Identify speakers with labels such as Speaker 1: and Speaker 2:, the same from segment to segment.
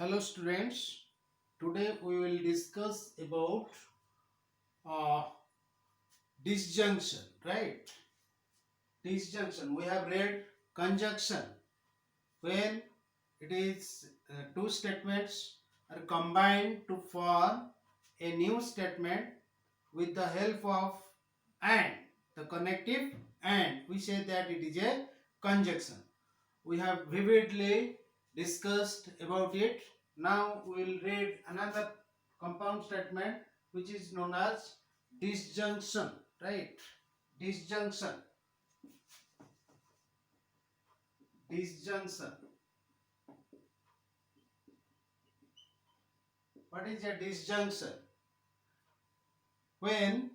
Speaker 1: Hello students, today we will discuss about uh, disjunction, right? Disjunction, we have read conjunction when it is two statements are combined to form a new statement with the help of and, the connective and, we say that it is a conjunction. We have vividly discussed about it. Now we will read another compound statement which is known as disjunction, right? Disjunction. Disjunction. What is a disjunction? When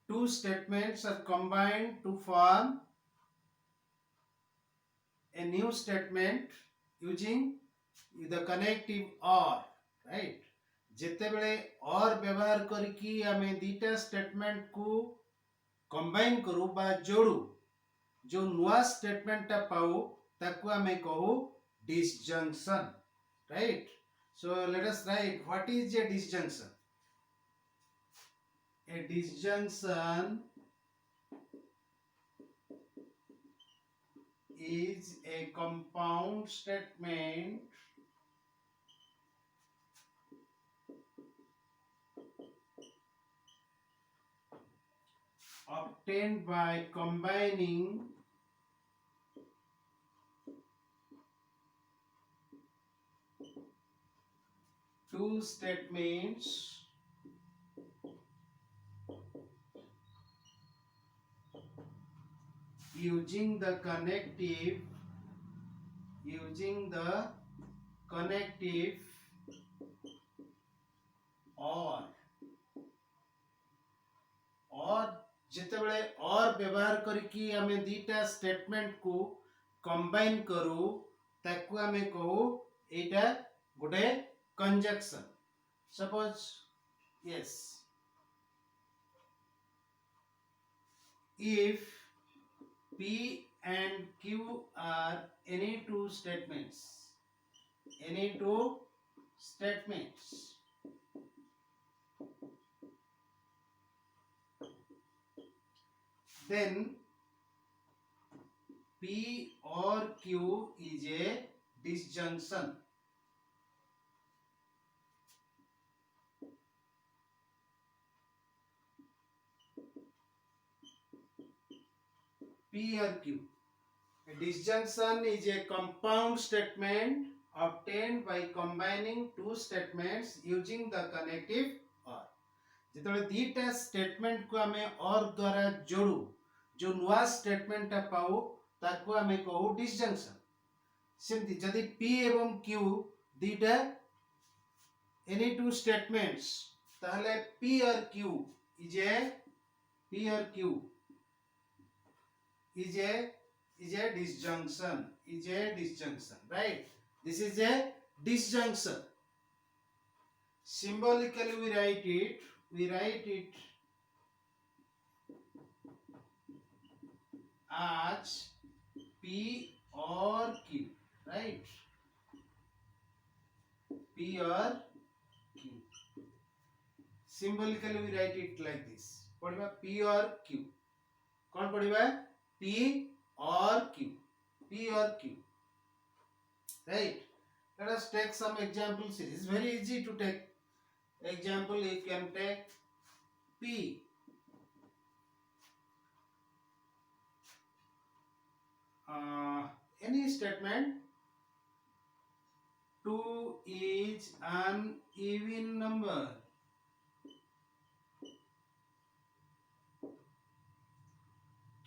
Speaker 1: two statements are combined to form a new statement using the connective or, right? ଯେତେବେଳେ or ବ୍ୟବହାର କରିକି ଆମେ ଦିଟା statement को combine करू बा जोड़ू जो नुआ स्टेटमेंट टा पाऊ ताकू आमे कहू disjunction, right? So let us right what is a disjunction. A disjunction is a compound statement obtained by combining two statements using the connective or ଯେତେବେଳେ or ବ୍ୟବହାର କରିକି ଆମେ ଦିଟା स्टेटमेंट को कंबाइन करू ताकू आमे कहू एटा गोटे conjunction. Suppose yes, if P and Q are any two statements, then P or Q is a disjunction. P or Q. A disjunction is a compound statement obtained by combining two statements using the connective or. जेतବେଳେ दीटा statement को आमे और द्वारा जोड़ू जो नुआ statement टा पाऊ ताकू आमे कहू डिसजंक्शन. सेमती जदि P एवं Q दीटा एनी टू स्टेटमेंट्स ताहले P और Q is a disjunction, right? This is a disjunction. Symbolically we write it as P or Q, right? P or Q. Symbolically we write it like this. पढ़िबा P or Q. कौन पढ़िबा? P or Q. P or Q. Right? Let us take some examples. It is very easy to take example. You can take P. Any statement. 2 is an even number.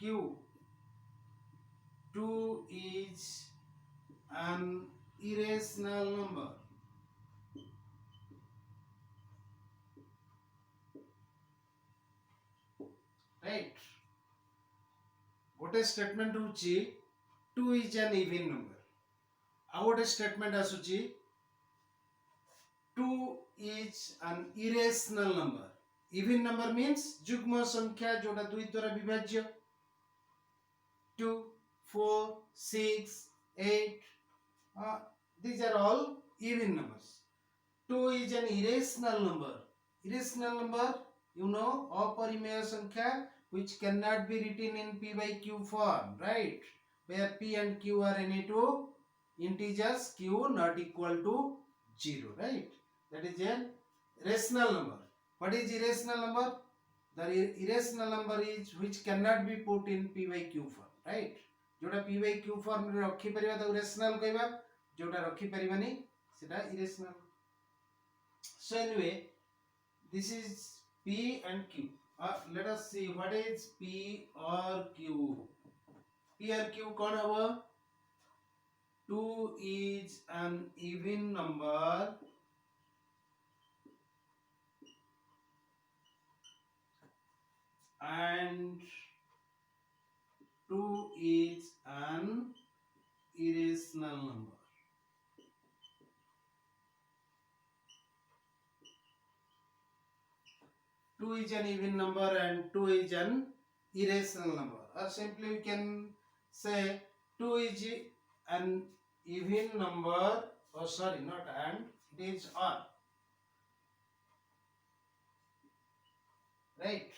Speaker 1: Q. 2 is an irrational number. Right? गोटे statement होची 2 is an even number. आ गोटे statement आसुची 2 is an irrational number. Even number means जुग्म संख्या जोड़ा दुई द्वारा विभाज्य. 2, 4, 6, 8. These are all even numbers. 2 is an irrational number. Irrational number, you know, अपरिमेय संख्या which cannot be written in p by q form, right? Where p and q are any two integers, q not equal to 0, right? That is a rational number. What is irrational number? The irrational number is which cannot be put in p by q form, right? जोटा p by q form रे रखी परिबा ताको rational कहबा, जोटा रखी परिबानी सेटा irrational. So anyway, this is p and q. Let us see what is p or q. P or q कौन हवा? 2 is an even number and 2 is an irrational number. Two is an even number and 2 is an irrational number. Or simply we can say 2 is an even number. Oh, sorry, not and, it is or. Right?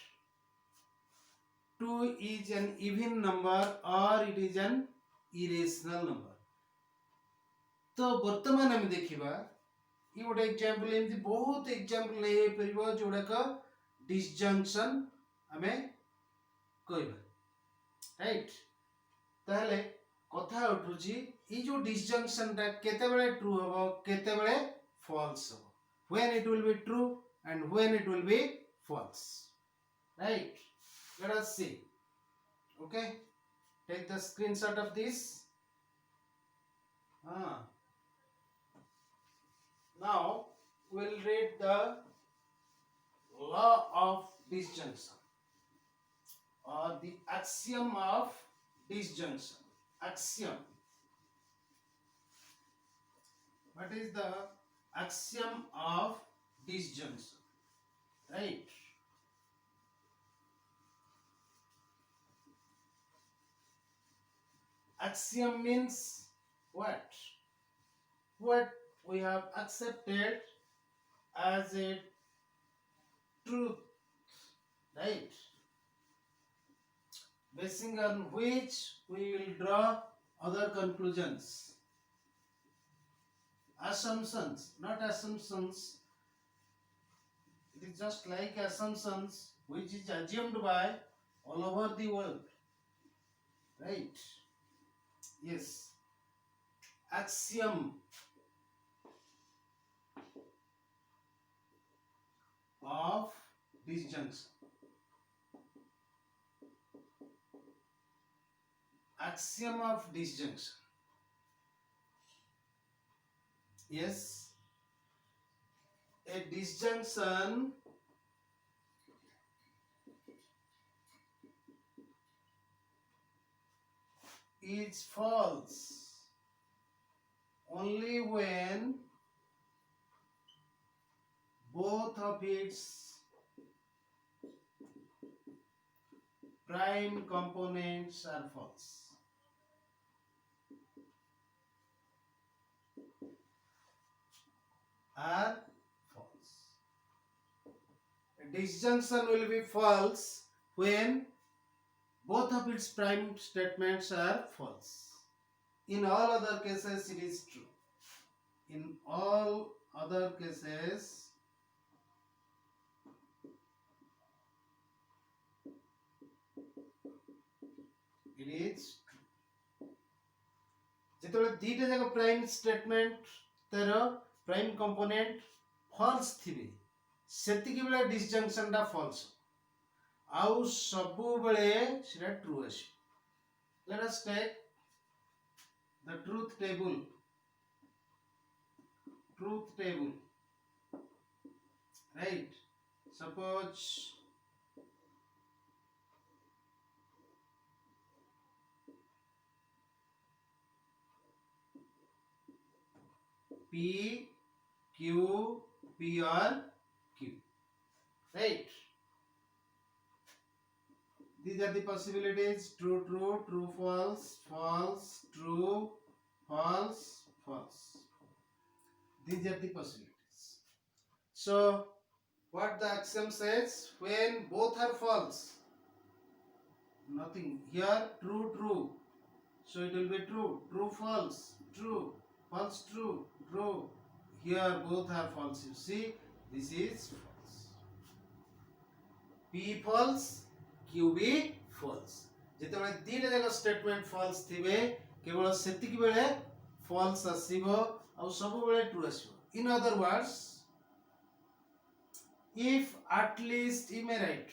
Speaker 1: 2 is an even number or it is an irrational number. तो वर्तमान आम देखा ये गोटे example एमती बहुत example ले परिबो जोड़ाक disjunction आमे कहबा राइट ताहले कथा उठुची ई जो डिसजंक्शन ता केते बेले ट्रू हबो केते बेले फॉल्स हबो when it will be true and when it will be false right let us see okay take the screenshot of this Now we'll read the law of disjunction or the axiom of disjunction. Axiom. What is the axiom of disjunction? Right? Axiom means what? What we have accepted as a truth, right? Basing on which we will draw other conclusions. Assumptions, not assumptions. It is just like assumptions which is assumed by all over the world, right? Yes. Axiom of disjunction. Axiom of disjunction. Yes, a disjunction is false only when both of its prime components are false. Are false. A disjunction will be false when both of its prime statements are false. In all other cases it is true. In all other cases it is true. जेतबेले दीटा जाक prime statement तर prime component false थिबे सेतिकी बेले disjunction टा false आउ सबु बेले सेटा true आसी. Let us take the truth table. Right? Suppose P, Q, P or Q. Right? These are the possibilities: true, true, true, false, false, true, false, false. These are the possibilities. So what the axiom says, when both are false, nothing here, true true, so it will be true, true false, true false true, true, here both are false. You see, this is false. P false, Q be false. ଯେତେବେଳେ ଦିଟା ଯାକ statement false ଥିବେ କେବଳ ସେତିକି ବେଳେ false ଆସିବ ଆଉ ସବୁବେଳେ true ଆସିବ. In other words, if at least you may write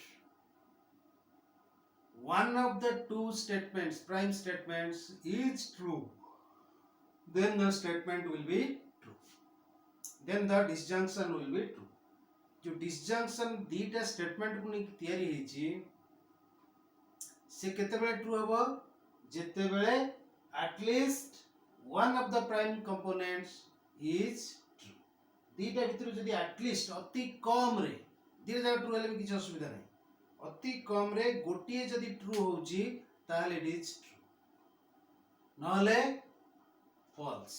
Speaker 1: one of the two statements, prime statements, is true, then the statement will be true. Then the disjunction will be true. जो disjunction दीटा statement को नहीं तैयारी है जी, से केतेबेले true हबो जेतेबेले at least one of the prime components is true. दीटा भितर जदी at least अति कम रे दीटा जाक ट्रू हेले भी किछ असुविधा नै, अति कम रे गोटिए जदी ट्रू होउची ताहले इट इज ट्रू, नहले false,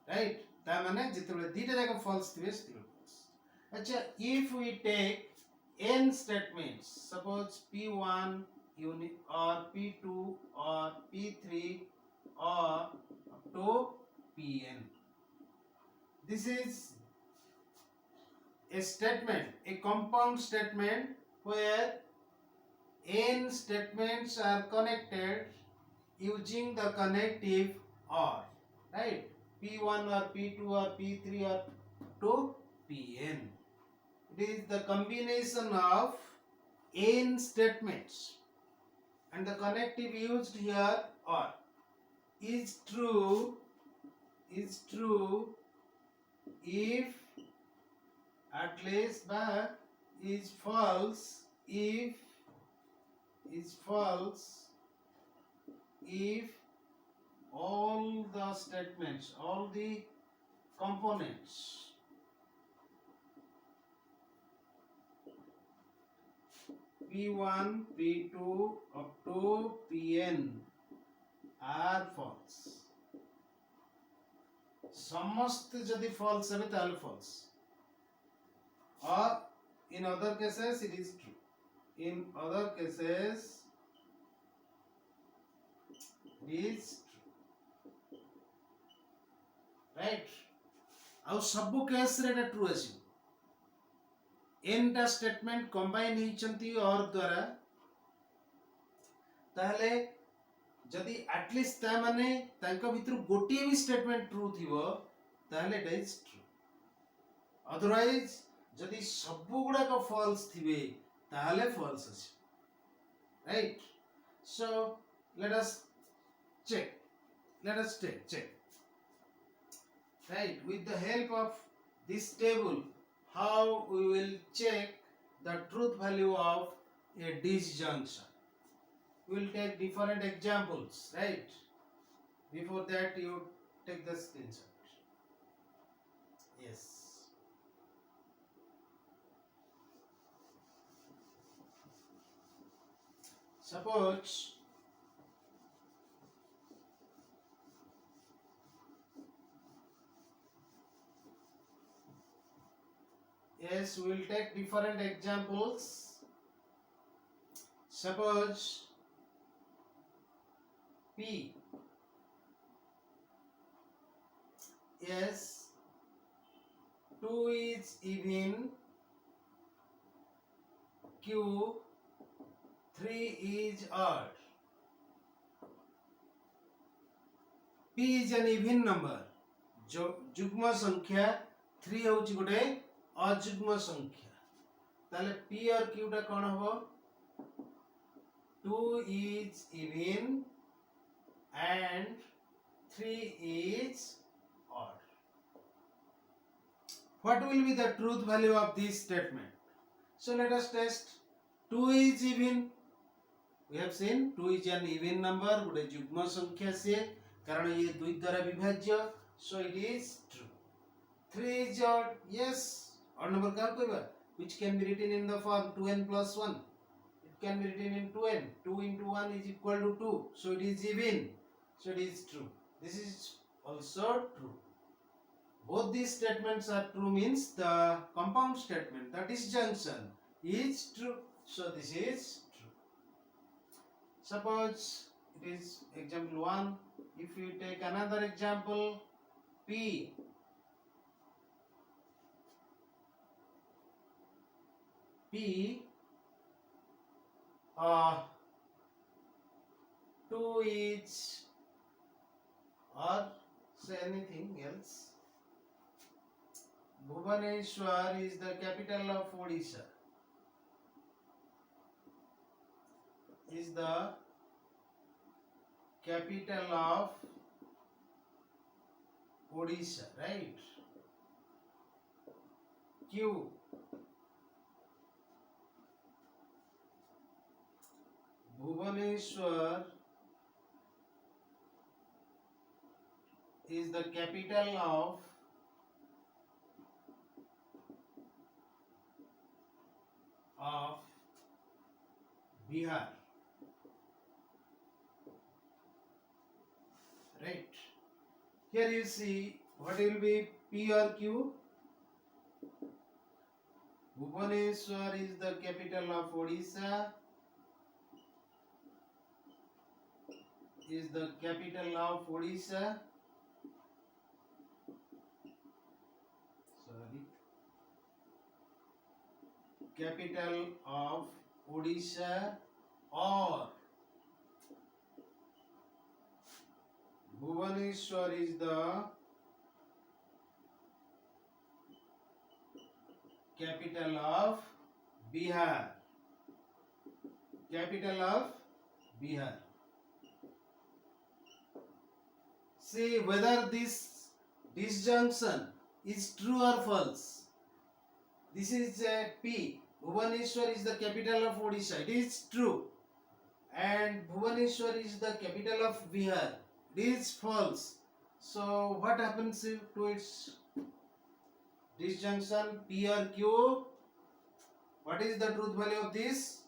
Speaker 1: राइट. ता माने जेतेबेले दीटा जाक false थिबे सेतेबेले false. अच्छा, if we take n statements, suppose p1 unit or p2 or p3 or up to pn, this is a statement, a compound statement where n statements are connected using the connective or, right, p1 or p2 or p3 or to pn. It is the combination of n statements, and the connective used here or is true if at least, but is false if all the statements, all the components P1, P2 up to Pn are false. समस्त यदि false है ताले false, or in other cases it is true. In other cases it is true, right. ଆଉ ସବୁ case रे एटा true आसी n टा statement combine होइचंती और द्वारा, ताहले जदि एटलीस्ट ता माने तांका भितर गोटिए भी स्टेटमेंट ट्रू थिबो ताहले इट इज ट्रू. अदरवाइज जदि सबु गुडा को फॉल्स थिबे ताहले फॉल्स आसी, right. So let us check, right, with the help of this table, how we will check the truth value of a disjunction. We will take different examples, right. Before that you take the screenshot. Yes, suppose yes, we will take different examples. Suppose P, yes, 2 is even, Q, 3 is odd. P is an even number, जो जुग्म संख्या 3 होची गोटे अजुग्म संख्या, ताले P और Q टा कोन हबो, 2 is even and 3 is odd. What will be the truth value of this statement? So let us test. 2 is even, we have seen 2 is an even number, गोटे जुग्म संख्या से, कारण ये 2 द्वारा विभाज्य, so it is true. 3 is odd, yes, odd number क्या कहबा, which can be written in the form 2n plus 1. It can be written in 2n. 2 into 1 is equal to 2, so it is even, so it is true. This is also true. both these statements are true means the compound statement, the disjunction is true. So this is true. Suppose it is example 1. If you take another example, P uh, 2 is, or say anything else. Bhubaneswar is the capital of Odisha. Is the capital of Odisha, right? Q Bhubaneswar is the capital of Bihar, right? Here you see what will be P or Q. Bhubaneswar is the capital of Odisha, is the capital of Odisha. Sorry. Capital of Odisha, or Bhubaneswar is the capital of Bihar. Capital of Bihar. See whether this disjunction is true or false. This is P. Bhubaneswar is the capital of Odisha. It is true. And Bhubaneswar is the capital of Bihar. It is false. So what happens to its disjunction P or Q? What is the truth value of this?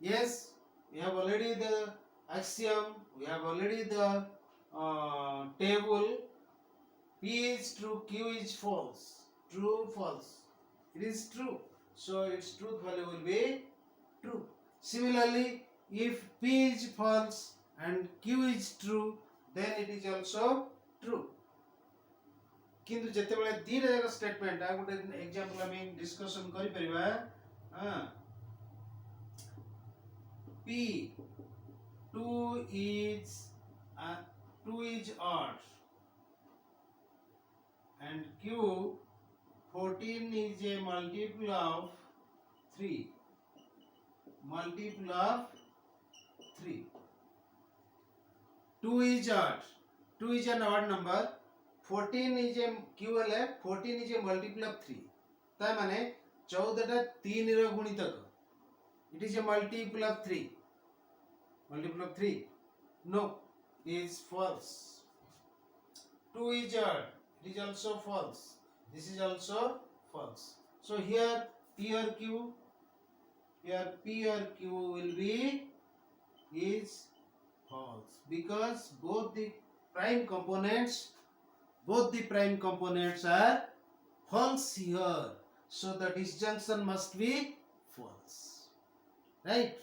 Speaker 1: Yes, we have already the axiom. We have already the table. P is true, Q is false. True, false. It is true. So its truth value will be true. Similarly, if P is false and Q is true, then it is also true. किंतु जेतेबेले दीटा जाक statement आ गोटे example हम discussion करि परिबा P 2 is odd and Q 14 is a multiple of 3. Multiple of 3. 2 is odd. 2 is an odd number. 14 is a QLF. 14 is a multiple of 3. ता माने 14 टा 3 रो गुणितक. It is a multiple of 3. Multiple of 3. No, it is false. 2 is odd. It is also false. This is also false. So here P or Q. Here P or Q will be is false because both the prime components are false here. So the disjunction must be false. Right?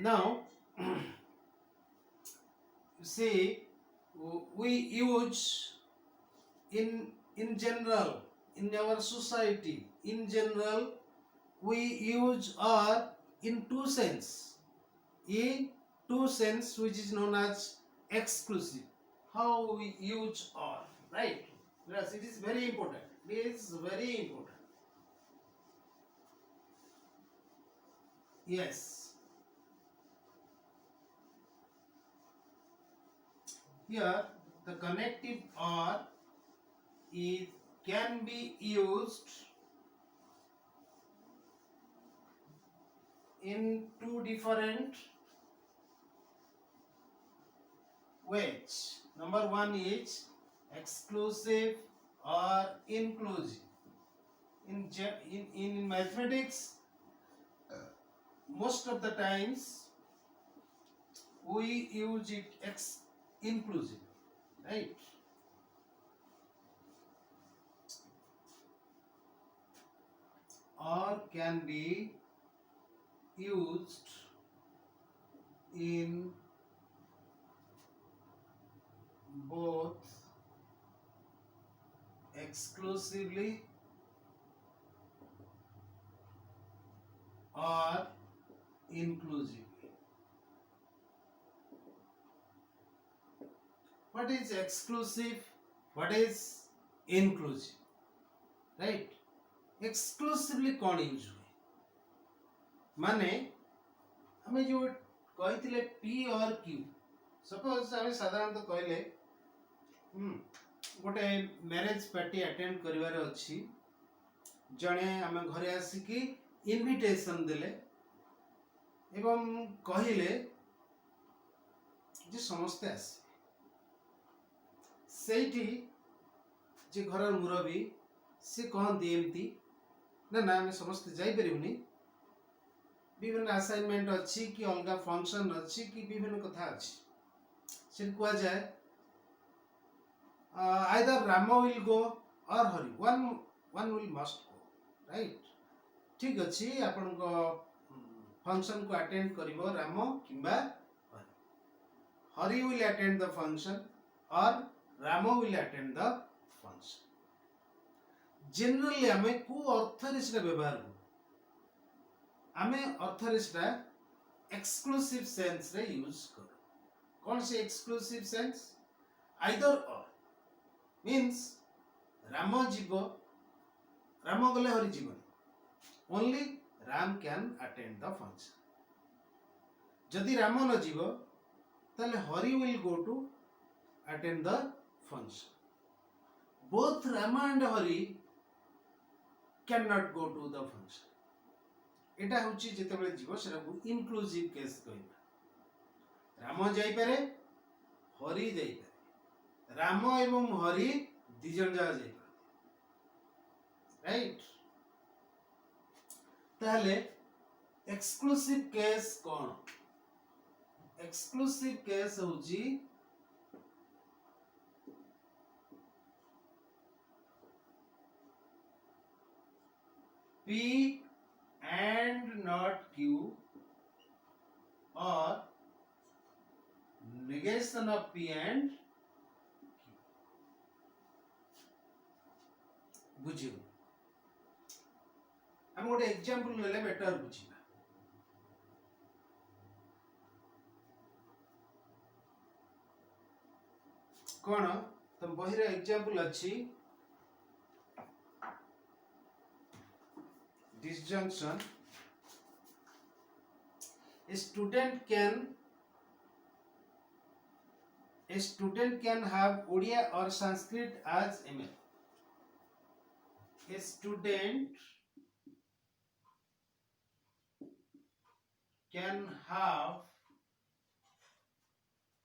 Speaker 1: Now you see we use in general in our society in general we use or in two sense which is known as exclusive. How we use or, right? Yes, it is very important. It is very important. Yes. Here the connective or is can be used in two different ways. Number one is exclusive or inclusive. In mathematics, most of the times we use it inclusive, right? or can be used in both exclusively or inclusively. What is exclusive? What is inclusive? Right? Exclusively कौन use हुए माने हमें जो कहते P और Q suppose आम साधारणतः कहले गोटे मैरेज पार्टी अटेंड करिवार अछि जणे आम घरे आसिकी इनविटेशन देले एवं कहिले जे समस्ते आसे सेठी जे घर मुरबी से कहती एमती ना ना आम समस्ते जाई परिबुनी विभिन्न असाइनमेंट अच्छी कि अलग फंक्शन अच्छी कि विभिन्न कथा अच्छी से कह जाए आइदर राम विल गो और Hari one will must go right ठीक अच्छी आपण को फंक्शन को अटेंड करिवो राम किंबा Hari will attend the function or Ram will attend the function generally आमे को अर्थरिस्ट व्यवहार को आमे अर्थरिस्ट एक्सक्लूसिव सेंस रे यूज करो कौन से exclusive sense either or means Ram जीव राम गले हरि जीवन only Ram can attend the function जदि राम न जीव ताले Hari will go to attend the function both Ram and Hari can not go to the function एटा होची जेते बेले जीव सेरा को इंक्लूसिव केस कहबा राम जाई पारे हरि जाई पारे राम एवं हरि दिजन जा जाई राइट ताहले एक्सक्लूसिव केस कोन एक्सक्लूसिव केस होची P and not Q or negation of P and Q बुझियो हम गोटे एग्जांपल लेले बेटर बुझिबा कोन तम बहिरा एग्जांपल अछि disjunction a student can have Odia or Sanskrit as ML a student can have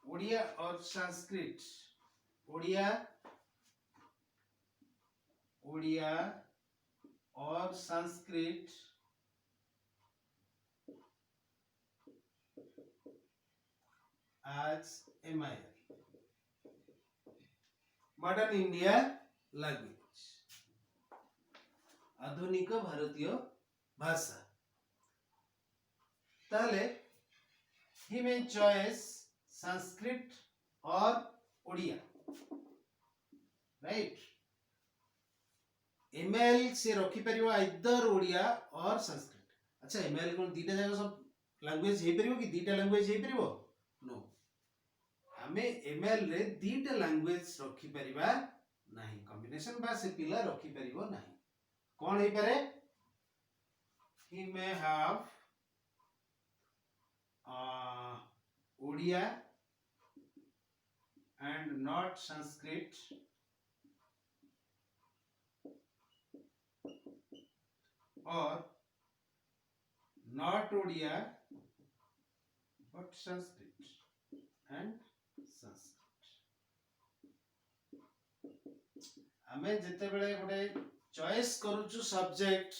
Speaker 1: Odia or Sanskrit Odia or Sanskrit as MIL modern India language आधुनिक भारतीय भाषा ताले he may choose Sanskrit or Odia right ML से रखी परियो either Odia और संस्कृत अच्छा ML कोन दीटा जागा सब लैंग्वेज हे परियो कि दीटा लैंग्वेज हे परियो नो हमें एमएल रे दीटा लैंग्वेज रखी परिबा नाही कॉम्बिनेशन बा से पिला रखी परियो नाही कोन हे पारे he may have Odia and not Sanskrit or not Odia but Sanskrit and Sanskrit हमें जते बेले गोटे चॉइस करूछु सब्जेक्ट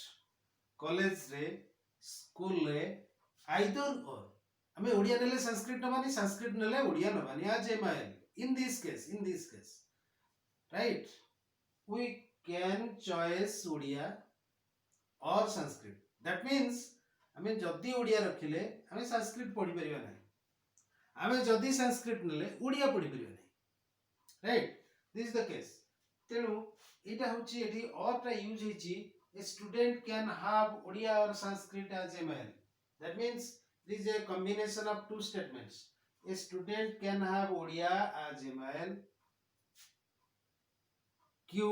Speaker 1: कॉलेज रे स्कूल रे आइदर और हमें ओडिया नेले संस्कृत नबानी संस्कृत नेले ओडिया नबानी आज MIL in this case right we can choose Odia और संस्कृत दैट मीन्स आम जदि ओडिया रखिले आम संस्कृत पढ़ी परिबा नहीं आम जदि संस्कृत नेले ओडिया पढ़ी परिबा नहीं right this is the case तेणु एटा होची एठी और टा यूज हिची a student can have odia or sanskrit as a male that means this is a combination of two statements a student can have odia as a male q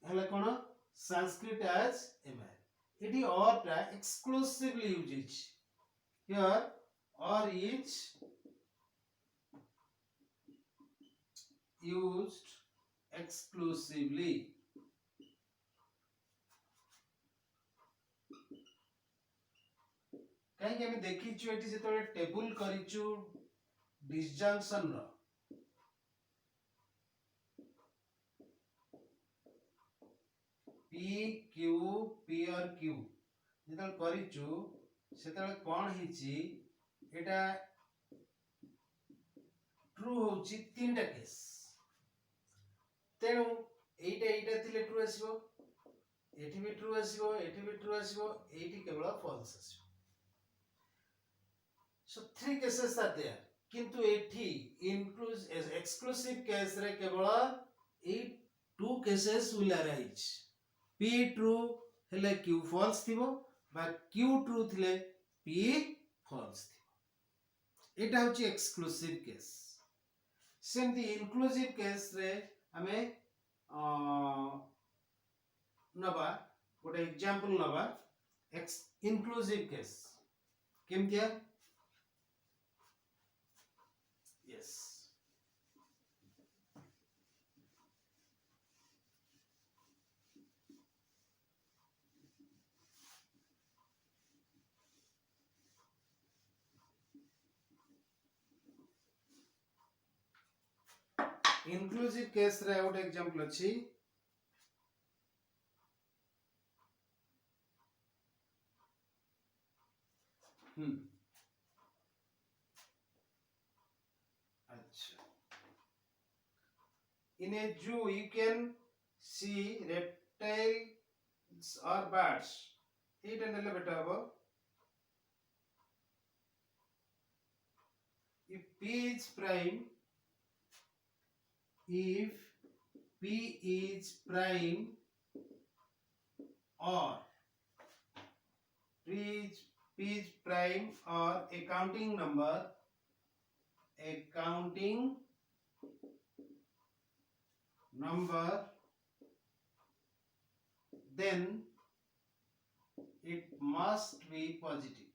Speaker 1: hela kono sanskrit as a male एठी or टा exclusively used here or is used exclusively कहीं आम देखीचु eighty जेतबेले table करिचु disjunction रो P Q P और Q जेतबेले करिचु सेतबेले कोन हिची एटा true होची तीनटा case तेणु एटा एटा थिले ट्रू आसीबो एठी भी ट्रू आसीबो एठी भी ट्रू आसीबो एठी केवल false आसीबो so three cases are there किंतु एठी includes as exclusive case रे केवल ए two cases will arise p true हेले q false थिबो बा q true थिले p false थिबो एटा होची exclusive case सेम दी inclusive case रे हमें नबा गोटे एग्जांपल नबा inclusive case केमतिया yes inclusive case रे गोटे एग्जांपल अछि अच्छा in a zoo you can see reptiles or birds एटा नेले बेटा हबो if p is prime if p is prime or p is prime or a counting number then it must be positive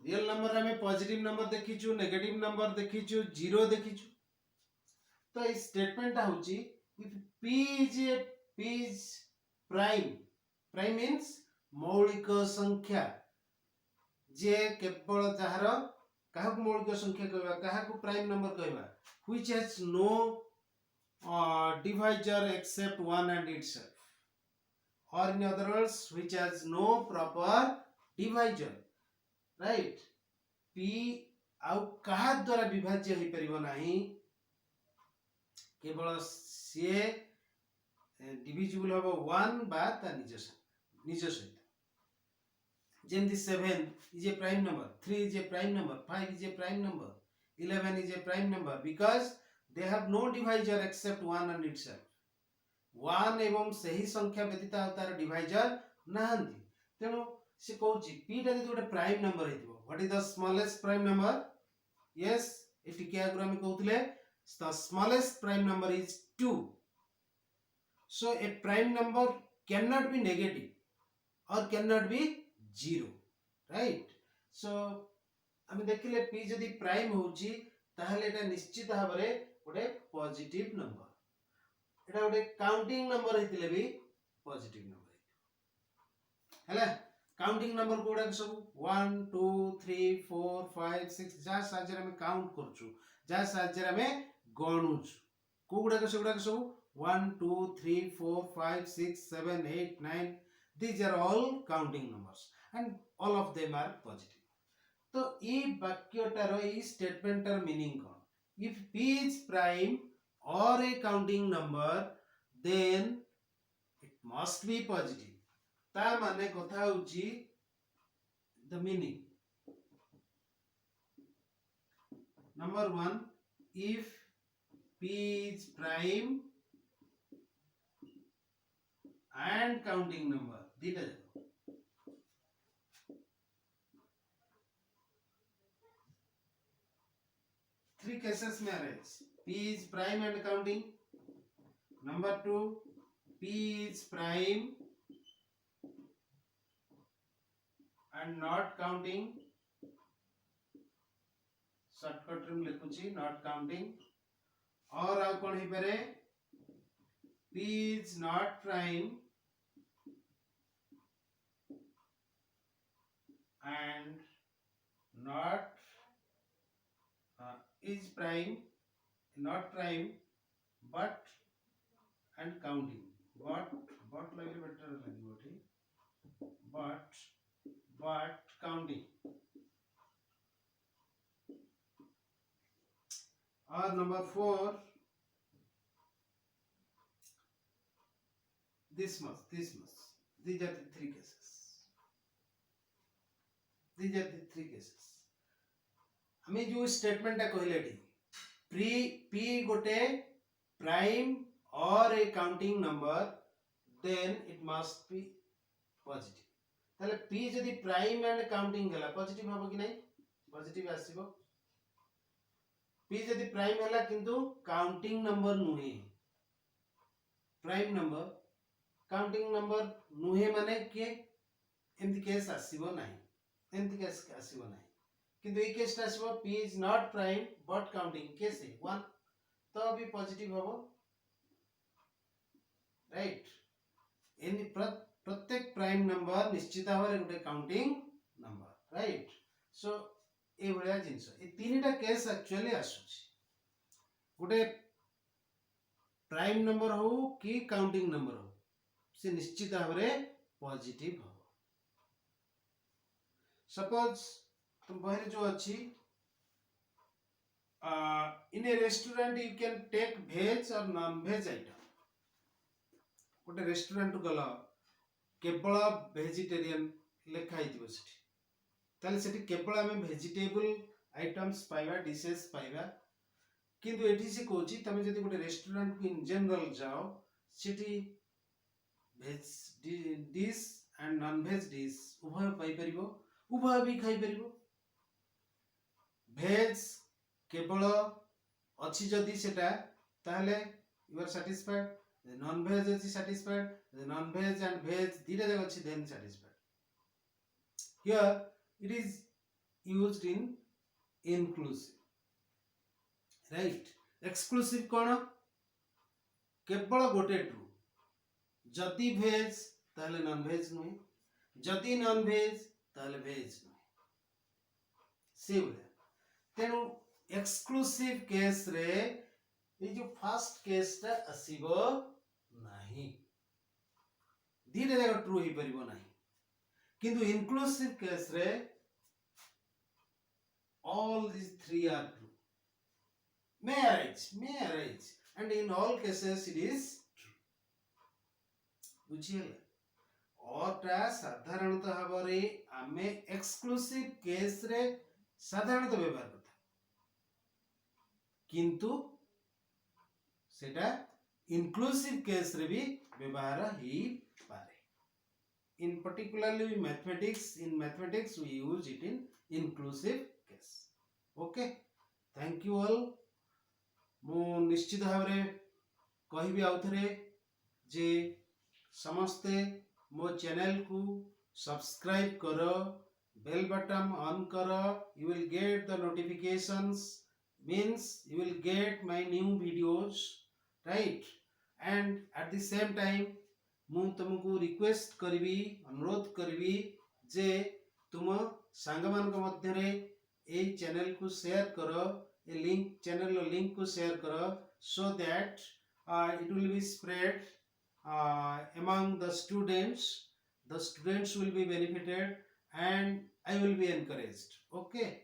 Speaker 1: real number में positive number देखिचु negative number देखिचु zero देखिचु तो इस statement होची if p is prime means मौलिक संख्या जे केवल जहार काहकु मौलिक संख्या कहबा काहकु प्राइम नंबर कहबा which has no divisor except one and itself or in other words which has no proper divisor right p आउ कहा द्वारा विभाज्य होई परिबो नाही केवल से डिविजिबल हबो 1 बा ता निज सहित जेमति 7 is a prime number 3 is a prime number 5 is a prime number 11 is a prime number because they have no divisor except 1 and itself 1 एवं सही संख्या व्यतीत तार डिवाइजर नाहंती तेनो से कहूची p टा जदि गोटे प्राइम नंबर हेतिबो what is the smallest prime number yes एटी के आगु हम कहउतले the smallest prime number is 2 so a prime number cannot be negative or cannot be 0 right so हम देखिले p जदि प्राइम होची ताहले एटा निश्चित भाबरे गोटे पॉजिटिव नंबर एटा गोटे काउंटिंग नंबर हेतिले भी पॉजिटिव नंबर हैला काउंटिंग नंबर कोडा सब 1 2 3 4 5 6 जा साजर में काउंट करछु जा साजर में गणुछु कोडा के सब 1 2 3 4 5 6 7 8 9 these are all counting numbers and all of them are positive तो ई वाक्यटार ई स्टेटमेंटर मीनिंग कोन if p is prime or a counting number, then it must be positive. ता माने कथा होची the meaning. Number 1, if p is prime and counting number, दीटा जाको 3 cases में arise. p is prime and counting. Number 2, p is prime and not counting. Shortcut रे लिखुची not counting. और आ कोन ही परे p is not prime and not is prime, not prime, but and counting. But like better language. But counting. Or number 4, this must. These are the 3 cases. These are the 3 cases. हमें जो statement टा कहले p गोटे prime or a counting number, then it must be positive. ताले p जदी prime and counting हला positive हबो कि नहीं? पॉजिटिव आसीबो. p जदी प्राइम हला किंतु काउंटिंग नंबर नुहे, प्राइम नंबर काउंटिंग नंबर नुहे माने के एमती केस आसीबो नाही, एमती केस आसीबो नाही. किंतु एक केस आसीबो p is not prime but counting case 1, तो भी पॉजिटिव हबो. राइट. इन प्रत्येक प्राइम नंबर निश्चित भाव गोटे काउंटिंग नंबर. राइट. सो ए भलिया जिंस ए तीनटा केस एक्चुअली आसुची. गोटे प्राइम नंबर हो कि काउंटिंग नंबर हो, से निश्चित भाव पॉजिटिव हो. सपोज तुम बहरे जो अच्छी in a restaurant you can take veg or non veg item. गोटे रेस्टोरेंट गल केवल वेजिटेरियन लेखा हिथिबो सेठी, ताले सेठी केवल आमे वेजिटेबल आइटम्स पाइबा, डिशेस पाइबा. किंतु एठी से कोची तमे जदी गोटे रेस्टोरेंट इन जनरल जाओ, सेठी veg dish and non veg dish उभय पाई परिबो, उभय भी खाई परिबो. भेज केवल अच्छी जदि सेटा ताहले you are satisfied. Non veg अछि सैटिस्फाइड. नॉन भेज एंड भेज दीटा जग अछि then satisfied. Here it is used in inclusive. Right. Exclusive कोन? केवल गोटे ट्रू. जदि भेज ताहले नॉन भेज नुहे, जदि नॉन भेज ताहले भेज नुहे. से तेणु एक्सक्लूसिव केस रे ये जो फर्स्ट केस टा आसीबो नाही, दीटा जाक ट्रू ही परिबो नाही. किंतु इंक्लूसिव केस रे all these 3 are true, may arise and in all cases it is true. बुझिए और टा साधारणतः भाବରେ आमे एक्सक्लूसिव केस रे साधारणतः व्यवहार करता, किंतु सेटा इंक्लूसिव केस रे भी व्यवहार ही पारे. In particularly mathematics, in mathematics we use it in inclusive case. Okay, thank you all. मु निश्चित भाव रे कहबी आउथरे जे समस्ते मो चैनल को सब्सक्राइब करो, बेल बटन ऑन करो. You will get the notifications, means you will get my new videos, right? And at the same time मु तुमको रिक्वेस्ट करबी, अनुरोध करबी जे तुम सांग मान को मध्य रे ए चैनल को शेयर करो, ए लिंक चैनल लिंक को शेयर करो, so that it will be spread among the students. The students will be benefited and I will be encouraged. Okay.